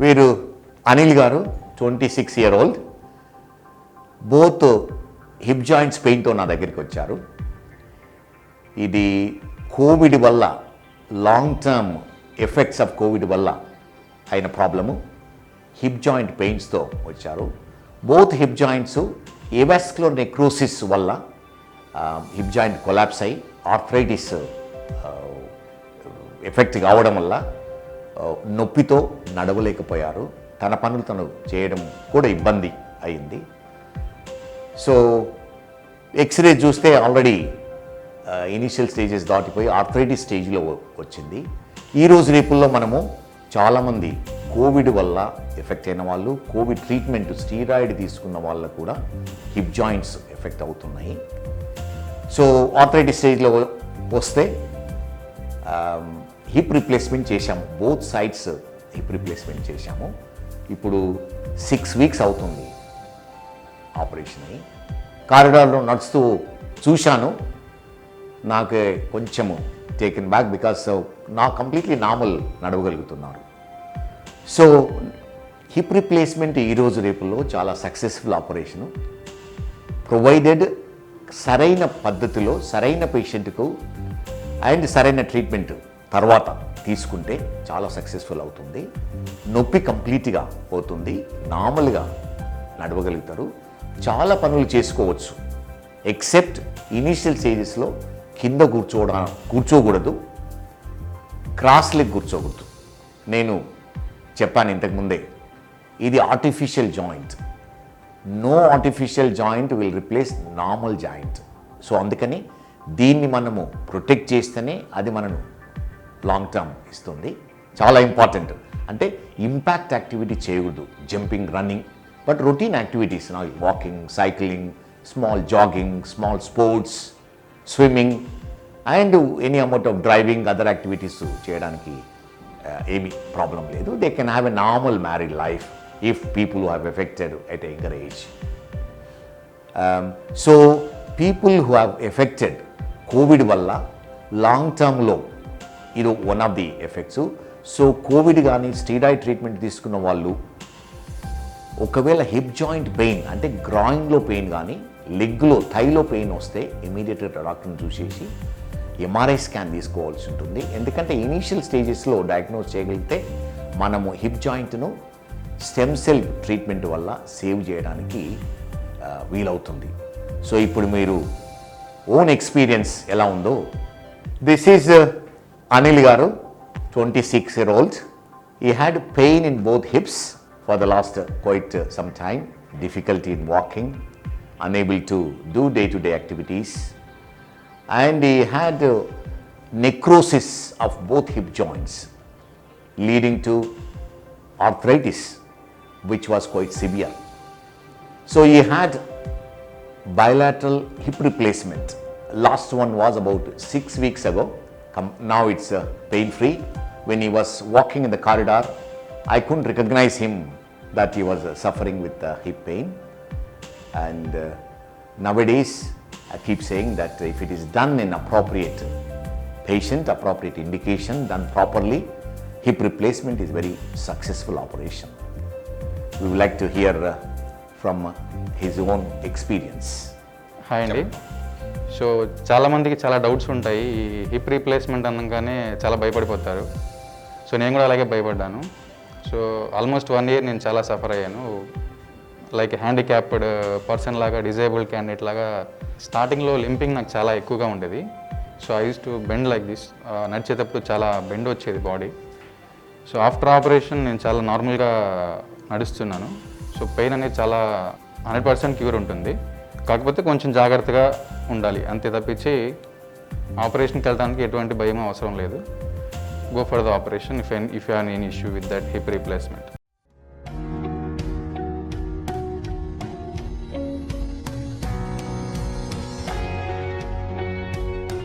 వీరు అనిల్ గారు 26-year-old. Both hip joints పెయిన్తో నా దగ్గరికి వచ్చారు. ఇది కోవిడ్ వల్ల, long term effects of Covid వల్ల అయిన ప్రాబ్లము. హిప్ జాయింట్ పెయిన్స్తో వచ్చారు. Both hip joints avascular necrosis వల్ల హిప్ జాయింట్ కొలాప్స్ అయ్యి ఆర్థరైటిస్ ఎఫెక్ట్ కావడం వల్ల నొప్పితో నడవలేకపోయారు. తన పనులు తను చేయడం కూడా ఇబ్బంది అయింది. సో ఎక్స్రే చూస్తే ఆల్రెడీ ఇనీషియల్ స్టేజెస్ దాటిపోయి ఆర్థరైటిస్ స్టేజ్లో వచ్చింది. ఈరోజు రేపుల్లో మనము చాలామంది కోవిడ్ వల్ల ఎఫెక్ట్ అయిన వాళ్ళు, కోవిడ్ ట్రీట్మెంట్ స్టీరాయిడ్ తీసుకున్న వాళ్ళు కూడా హిప్ జాయింట్స్ ఎఫెక్ట్ అవుతున్నాయి. సో ఆర్థరైటిస్ స్టేజ్లో వస్తే హిప్ రిప్లేస్మెంట్ చేశాము. బోత్ సైడ్స్ హిప్ రిప్లేస్మెంట్ చేశాము. ఇప్పుడు 6 weeks అవుతుంది ఆపరేషన్ అయ్యి. కారిడార్లో నడుస్తూ చూశాను. నాకు కొంచెము టేకెన్ బ్యాక్ బికాస్ నా కంప్లీట్లీ నార్మల్ నడవగలుగుతున్నారు. సో హిప్ రిప్లేస్మెంట్ ఈరోజు రేపుల్లో చాలా సక్సెస్ఫుల్ ఆపరేషను. ప్రొవైడెడ్ సరైన పద్ధతిలో సరైన పేషెంట్కు అండ్ సరైన ట్రీట్మెంట్ తర్వాత తీసుకుంటే చాలా సక్సెస్ఫుల్ అవుతుంది. నొప్పి కంప్లీట్గా పోతుంది. నార్మల్గా నడవగలుగుతారు. చాలా పనులు చేసుకోవచ్చు. ఎక్సెప్ట్ ఇనీషియల్ స్టేజెస్లో కింద కూర్చోకూడదు, క్రాస్ లెగ్ కూర్చోకూడదు. నేను చెప్పాను ఇంతకుముందే, ఇది artificial joint. No artificial joint will replace normal joint. So అందుకని దీన్ని మనము ప్రొటెక్ట్ చేస్తేనే అది మనను లాంగ్ టర్మ్ ఇస్తుంది. చాలా ఇంపార్టెంట్. అంటే ఇంపాక్ట్ యాక్టివిటీ చేయకూడదు, jumping, running, but routine activities, walking, cycling, small jogging, small sports, swimming and any amount of driving, other activities చేయడానికి ఏమీ ప్రాబ్లం లేదు. They can have a normal married life if people who have affected at a younger age. So people who have affected Covid వల్ల long టర్మ్లో ఇది one of the effects. So Covid కానీ steroid treatment తీసుకున్న వాళ్ళు ఒకవేళ hip joint pain అంటే గ్రాయింగ్లో pain కానీ లెగ్లో, థైలో pain వస్తే ఇమీడియట్గా డాక్టర్ని చూసేసి ఎంఆర్ఐ స్కాన్ తీసుకోవాల్సి ఉంటుంది. ఎందుకంటే ఇనీషియల్ స్టేజెస్లో డయాగ్నోస్ చేయగలిగితే మనము హిప్ జాయింట్ను స్టెమ్ సెల్ ట్రీట్మెంట్ వల్ల సేవ్ చేయడానికి వీలవుతుంది. సో ఇప్పుడు మీరు ఓన్ ఎక్స్పీరియన్స్ ఎలా ఉందో, this is Anil garu, 26-year-old. He had pain in both hips for the last quite some time, difficulty in walking, unable to do day-to-day activities, and he had necrosis of both hip joints leading to arthritis, which was quite severe. So he had bilateral hip replacement. Last one was about 6 weeks ago. Now it's pain-free. When he was walking in the corridor, I couldn't recognize him that he was suffering with hip pain. And nowadays, I keep saying that if it is done in appropriate patient, appropriate indication, done properly, hip replacement is very successful operation. We would like to hear from his own experience. Hi, Andy. So చాలామందికి చాలా doubts ఉంటాయి. ఈ hip replacement అనగానే చాలా భయపడిపోతారు. So నేను కూడా అలాగే భయపడ్డాను. సో ఆల్మోస్ట్ 1 year నేను చాలా సఫర్ అయ్యాను. లైక్ హ్యాండిక్యాప్డ్ పర్సన్ లాగా, డిజేబుల్డ్ క్యాండిడేట్ లాగా స్టార్టింగ్లో లింపింగ్ నాకు చాలా ఎక్కువగా ఉండేది. So I use to bend like this. నడిచేటప్పుడు చాలా బెండ్ వచ్చేది బాడీ. సో ఆఫ్టర్ ఆపరేషన్ నేను చాలా నార్మల్గా నడుస్తున్నాను. సో పెయిన్ అనేది చాలా 100% క్యూర్ ఉంటుంది. కాకపోతే కొంచెం జాగ్రత్తగా ఉండాలి అంతే తప్పించి ఆపరేషన్కి వెళ్ళడానికి ఎటువంటి భయం అవసరం లేదు. Go for the operation if you have any issue with that hip replacement.